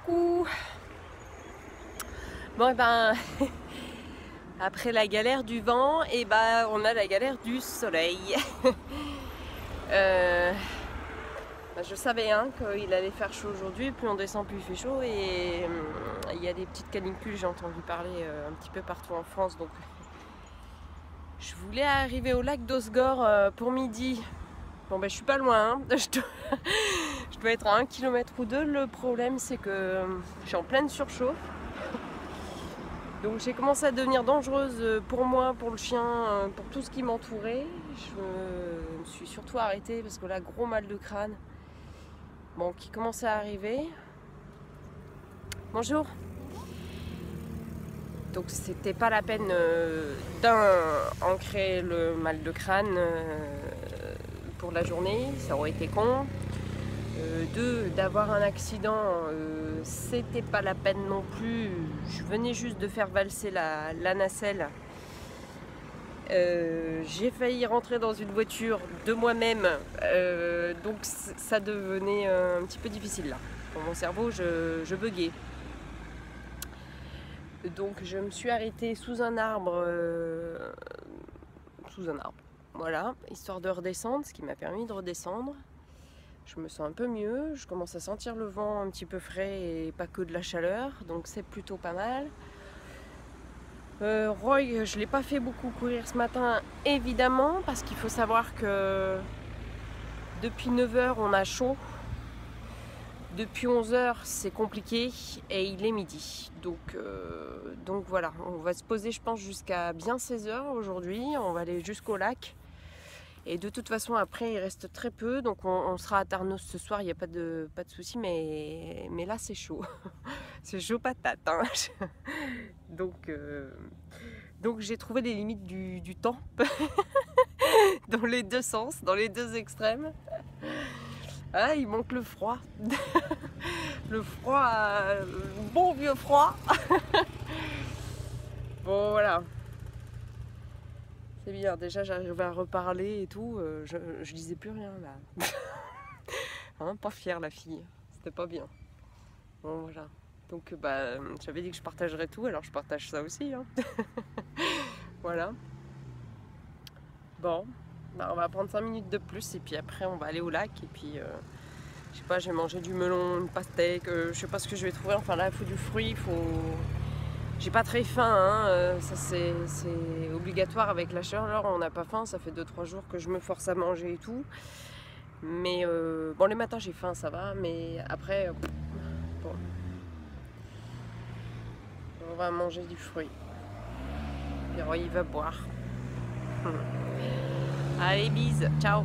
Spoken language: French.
Coucou. Bon, et ben, après la galère du vent, et ben, on a la galère du soleil. Je savais qu'il allait faire chaud aujourd'hui, plus on descend, plus il fait chaud, et il y a des petites canicules, j'ai entendu parler un petit peu partout en France, donc je voulais arriver au lac d'Osgore pour midi. Bon, ben, je suis pas loin, hein. Je dois être à 1 km ou 2. Le problème, c'est que je suis en pleine surchauffe. Donc j'ai commencé à devenir dangereuse pour moi, pour le chien, pour tout ce qui m'entourait. Je me suis surtout arrêtée parce que là, gros mal de crâne. Bon, qui commençait à arriver. Bonjour. Donc c'était pas la peine d'ancrer le mal de crâne pour la journée, ça aurait été con. Deux, d'avoir un accident, c'était pas la peine non plus. Je venais juste de faire valser la nacelle. J'ai failli rentrer dans une voiture de moi-même, donc ça devenait un petit peu difficile là. Pour mon cerveau, je buguais. Donc je me suis arrêtée sous un arbre, voilà, histoire de redescendre, ce qui m'a permis de redescendre. Je me sens un peu mieux, je commence à sentir le vent un petit peu frais et pas que de la chaleur, donc c'est plutôt pas mal. Roy, je ne l'ai pas fait beaucoup courir ce matin, évidemment, parce qu'il faut savoir que depuis 9 h on a chaud, depuis 11 h c'est compliqué et il est midi. Donc voilà, on va se poser je pense jusqu'à bien 16 h aujourd'hui, on va aller jusqu'au lac. Et de toute façon, après, il reste très peu. Donc, on sera à Tarnos ce soir, il n'y a pas de souci. Mais là, c'est chaud. C'est chaud patate. Hein. Donc j'ai trouvé les limites du temps. Dans les deux sens, dans les deux extrêmes. Ah, il manque le froid. Le froid, le bon vieux froid. Bon, voilà. C'est bien, déjà j'arrive à reparler et tout, je disais plus rien là. Hein, pas fière la fille, c'était pas bien. Bon voilà, donc j'avais dit que je partagerais tout, alors je partage ça aussi. Hein. Voilà. Bon, on va prendre 5 minutes de plus et puis après on va aller au lac et puis je sais pas, je vais manger du melon, une pastèque, je sais pas ce que je vais trouver, enfin là il faut du fruit, il faut... J'ai pas très faim, hein. Ça c'est obligatoire avec la chaleur, on n'a pas faim, ça fait 2-3 jours que je me force à manger et tout. Mais bon, les matins j'ai faim, ça va, mais après, bon. On va manger du fruit. Puis il va boire. Allez, bise, ciao.